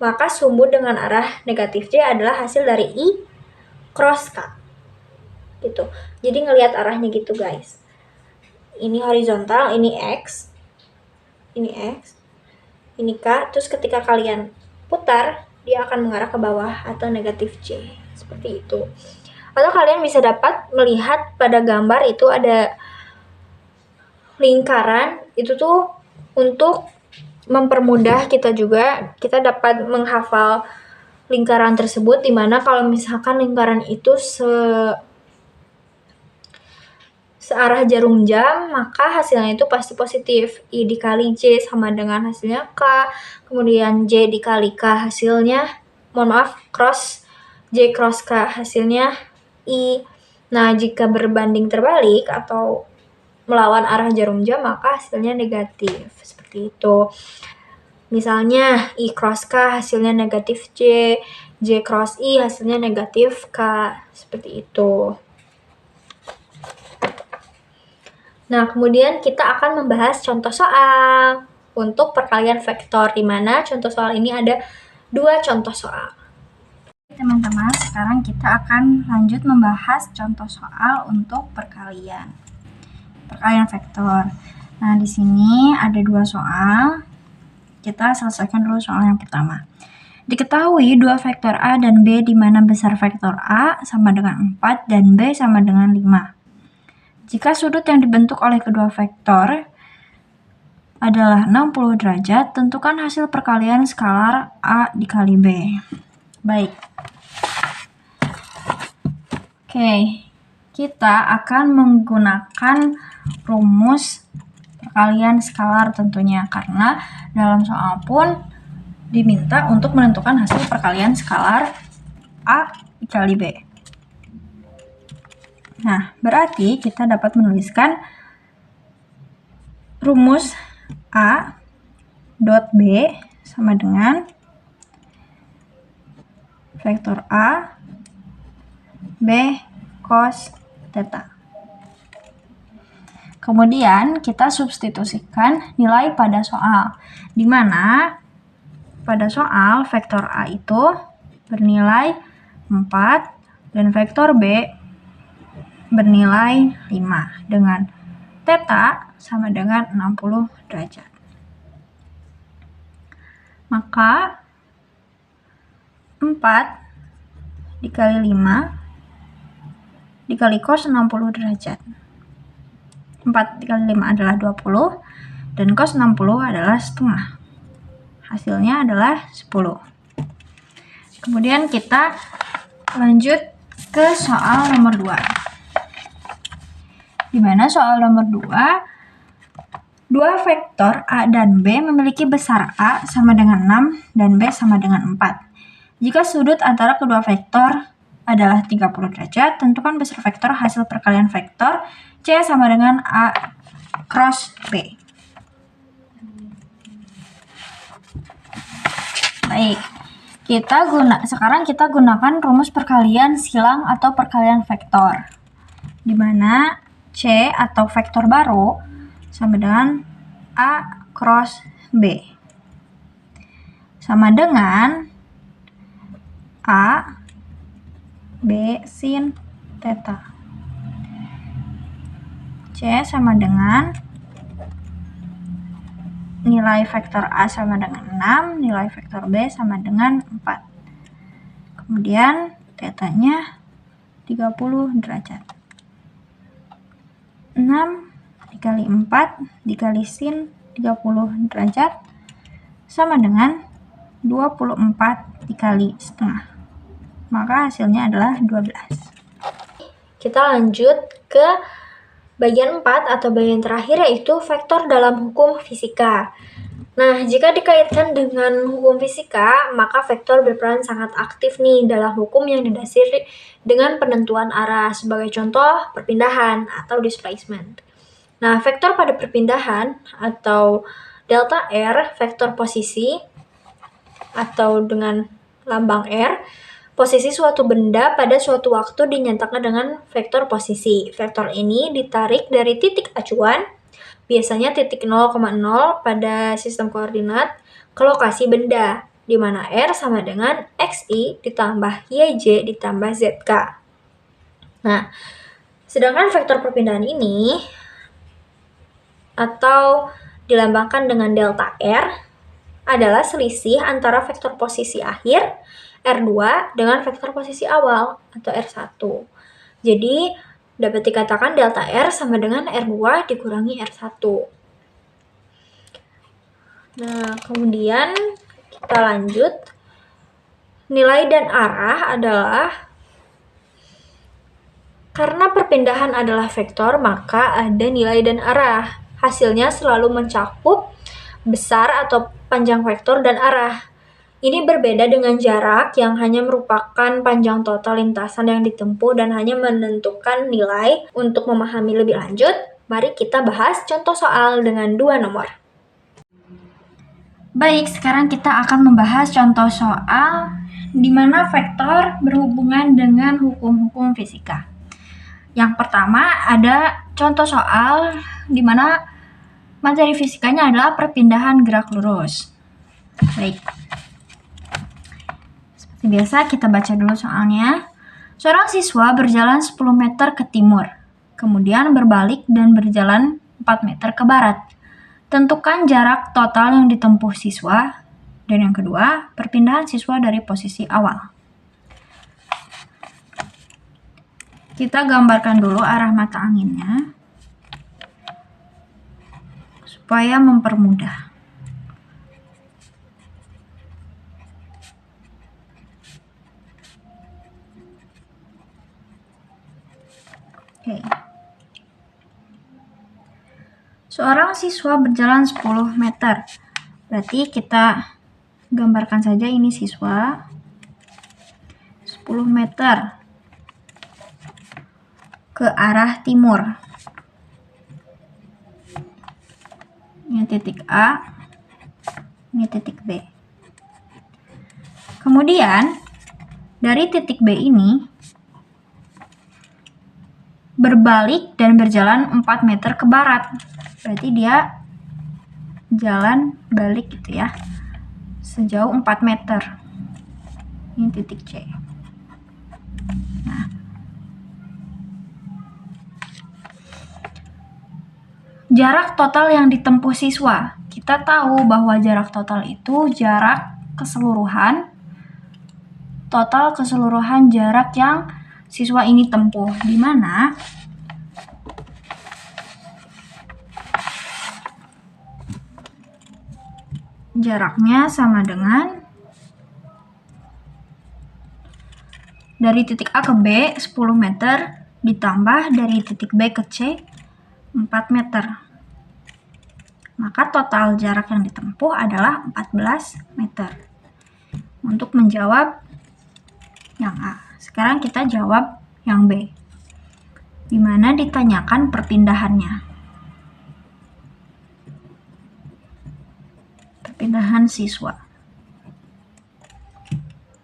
maka sumbu dengan arah negatif J adalah hasil dari I cross K. Gitu. Jadi ngelihat arahnya gitu, guys. Ini horizontal, ini X, ini X, ini K. Terus ketika kalian putar, dia akan mengarah ke bawah atau negatif J. Seperti itu. Atau kalian bisa dapat melihat pada gambar itu ada lingkaran. Itu tuh untuk mempermudah kita juga, kita dapat menghafal lingkaran tersebut, dimana kalau misalkan lingkaran itu searah jarum jam, maka hasilnya itu pasti positif. I dikali J sama dengan hasilnya K, kemudian J dikali K hasilnya, cross J cross K hasilnya I. Nah, jika berbanding terbalik atau melawan arah jarum jam, maka hasilnya negatif. Seperti itu. Misalnya, I cross K hasilnya negatif J, J cross I hasilnya negatif K. Seperti itu. Nah, kemudian kita akan membahas contoh soal untuk perkalian vektor, di mana contoh soal ini ada 2 contoh soal. Teman-teman, sekarang kita akan lanjut membahas contoh soal untuk perkalian vektor. Nah, di sini ada 2 soal. Kita selesaikan dulu soal yang pertama. Diketahui dua vektor A dan B di mana besar vektor A sama dengan 4 dan B sama dengan 5. Jika sudut yang dibentuk oleh kedua vektor adalah 60 derajat, tentukan hasil perkalian skalar A dikali B. Baik. Oke, kita akan menggunakan rumus perkalian skalar tentunya, karena dalam soal pun diminta untuk menentukan hasil perkalian skalar A dikali B. Nah, berarti kita dapat menuliskan rumus A dot B sama dengan vektor A B cos theta. Kemudian kita substitusikan nilai pada soal, di mana pada soal vektor A itu bernilai 4 dan vektor B bernilai 5 dengan theta sama dengan 60 derajat. Maka 4 dikali 5 dikali cos 60 derajat. 4 dikali 5 adalah 20 dan cos 60 adalah setengah. Hasilnya adalah 10. Kemudian kita lanjut ke soal nomor 2. Di mana soal nomor 2, dua vektor A dan B memiliki besar A sama dengan 6 dan B sama dengan 4. Jika sudut antara kedua vektor adalah 30 derajat, tentukan besar vektor hasil perkalian vektor C sama dengan A cross B. Baik, sekarang kita gunakan rumus perkalian silang atau perkalian vektor, di mana C atau vektor baru sama dengan A cross B sama dengan A B sin theta. C sama dengan nilai vektor A sama dengan 6, nilai vektor B sama dengan 4. Kemudian tetanya 30 derajat. 6 dikali 4 dikali sin 30 derajat sama dengan 24 dikali setengah. Maka hasilnya adalah 12. Kita lanjut ke bagian 4 atau bagian terakhir, yaitu vektor dalam hukum fisika. Nah, jika dikaitkan dengan hukum fisika, maka vektor berperan sangat aktif nih dalam hukum yang didasari dengan penentuan arah. Sebagai contoh, perpindahan atau displacement. Nah, vektor pada perpindahan atau delta R, vektor posisi atau dengan lambang R, posisi suatu benda pada suatu waktu dinyatakan dengan vektor posisi. Vektor ini ditarik dari titik acuan, biasanya titik 0,0 pada sistem koordinat, ke lokasi benda, di mana R sama dengan XI ditambah YJ ditambah ZK. Nah, sedangkan vektor perpindahan ini atau dilambangkan dengan delta R adalah selisih antara vektor posisi akhir R2 dengan vektor posisi awal atau R1. Jadi dapat dikatakan delta R sama dengan R2 dikurangi R1. Nah, kemudian kita lanjut. Nilai dan arah adalah, karena perpindahan adalah vektor, maka ada nilai dan arah. Hasilnya selalu mencakup besar atau panjang vektor dan arah. Ini berbeda dengan jarak yang hanya merupakan panjang total lintasan yang ditempuh dan hanya menentukan nilai. Untuk memahami lebih lanjut, mari kita bahas contoh soal dengan 2 nomor. Baik, sekarang kita akan membahas contoh soal di mana vektor berhubungan dengan hukum-hukum fisika. Yang pertama ada contoh soal di mana materi fisikanya adalah perpindahan gerak lurus. Baik. Seperti biasa kita baca dulu soalnya. Seorang siswa berjalan 10 meter ke timur, kemudian berbalik dan berjalan 4 meter ke barat. Tentukan jarak total yang ditempuh siswa. Dan yang kedua, perpindahan siswa dari posisi awal. Kita gambarkan dulu arah mata anginnya supaya mempermudah. Oke. Seorang siswa berjalan 10 meter. Berarti kita gambarkan saja ini siswa 10 meter ke arah timur. Ini titik A, ini titik B. Kemudian dari titik B ini berbalik dan berjalan 4 meter ke barat. Berarti dia jalan balik gitu ya, sejauh 4 meter. Ini titik C. Nah, jarak total yang ditempuh siswa. Kita tahu bahwa jarak total itu jarak keseluruhan, total keseluruhan jarak yang siswa ini tempuh, di mana jaraknya sama dengan dari titik A ke B 10 meter ditambah dari titik B ke C 4 meter. Maka total jarak yang ditempuh adalah 14 meter. Untuk menjawab yang A. Sekarang kita jawab yang B, di mana ditanyakan perpindahannya. Perpindahan siswa.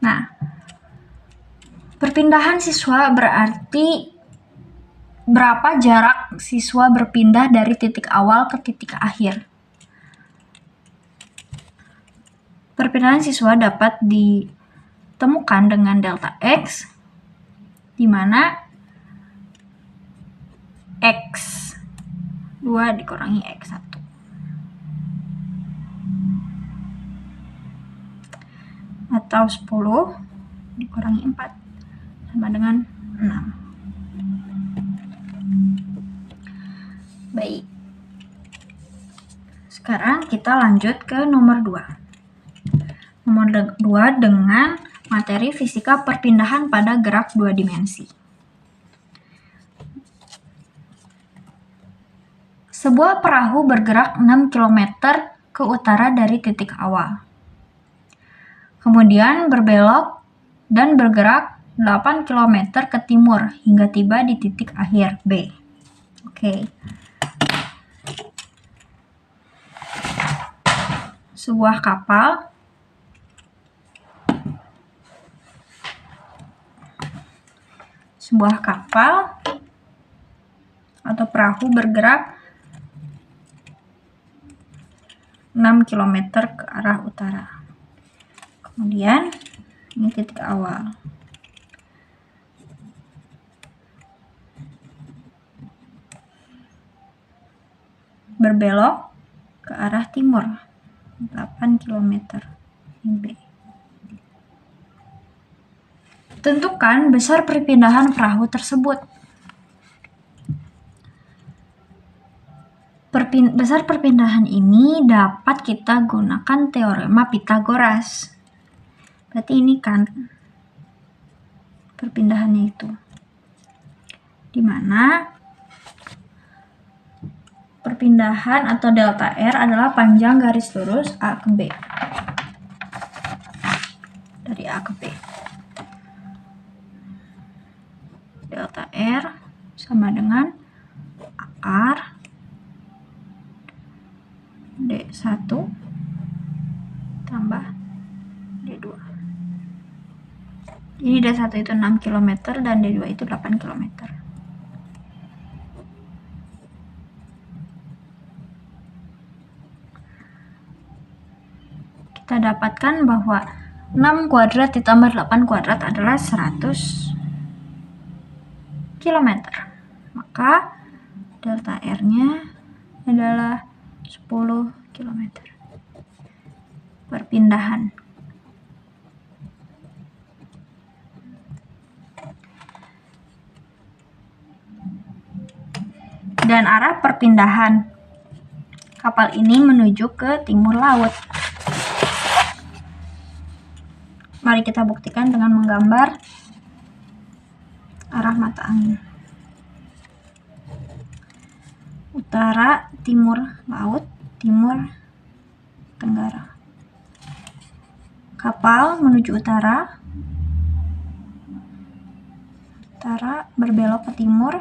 Nah, perpindahan siswa berarti berapa jarak siswa berpindah dari titik awal ke titik akhir. Perpindahan siswa dapat ditemukan dengan delta X, di mana X2 dikurangi X1. Atau 10 dikurangi 4 sama dengan 6. Baik. Sekarang kita lanjut ke nomor 2. Nomor 2 dengan materi fisika perpindahan pada gerak 2 dimensi. Sebuah perahu bergerak 6 km ke utara dari titik awal. Kemudian berbelok dan bergerak 8 km ke timur hingga tiba di titik akhir B. Oke. Sebuah kapal atau perahu bergerak 6 km ke arah utara. Kemudian ini titik awal. Berbelok ke arah timur 8 km B. Tentukan besar perpindahan perahu tersebut. Besar perpindahan ini dapat kita gunakan teorema Pythagoras. Berarti ini kan perpindahannya itu, di mana perpindahan atau delta R adalah panjang garis lurus A ke B. Dari A ke B. Delta R sama dengan akar D1 tambah D2. Jadi D1 itu 6 km dan D2 itu 8 km. Kita dapatkan bahwa 6 kuadrat ditambah 8 kuadrat adalah 100 km. Maka delta R-nya adalah 10 km. Perpindahan. Dan arah perpindahan kapal ini menuju ke timur laut. Mari kita buktikan dengan menggambar arah mata angin. Utara, timur laut, timur tenggara. Kapal menuju utara, berbelok ke timur,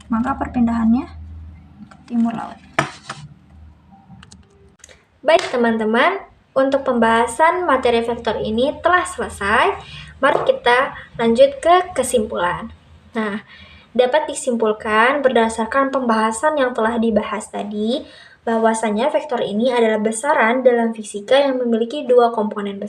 maka perpindahannya ke timur laut. Baik teman-teman, untuk pembahasan materi vektor ini telah selesai. Mari kita lanjut ke kesimpulan. Nah, dapat disimpulkan berdasarkan pembahasan yang telah dibahas tadi, bahwasanya vektor ini adalah besaran dalam fisika yang memiliki dua komponen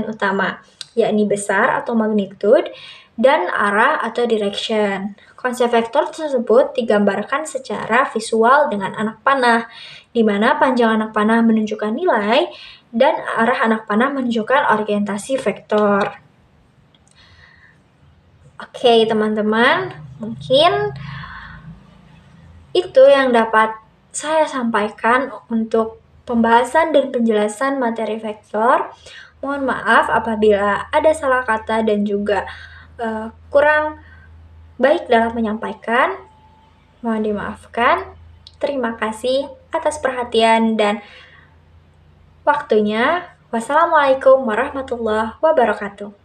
utama, yakni besar atau magnitude dan arah atau direction. Konsep vektor tersebut digambarkan secara visual dengan anak panah, di mana panjang anak panah menunjukkan nilai dan arah anak panah menunjukkan orientasi vektor. Oke, teman-teman, mungkin itu yang dapat saya sampaikan untuk pembahasan dan penjelasan materi vektor. Mohon maaf apabila ada salah kata dan juga kurang baik dalam menyampaikan. Mohon dimaafkan. Terima kasih atas perhatian dan waktunya. Wassalamualaikum warahmatullahi wabarakatuh.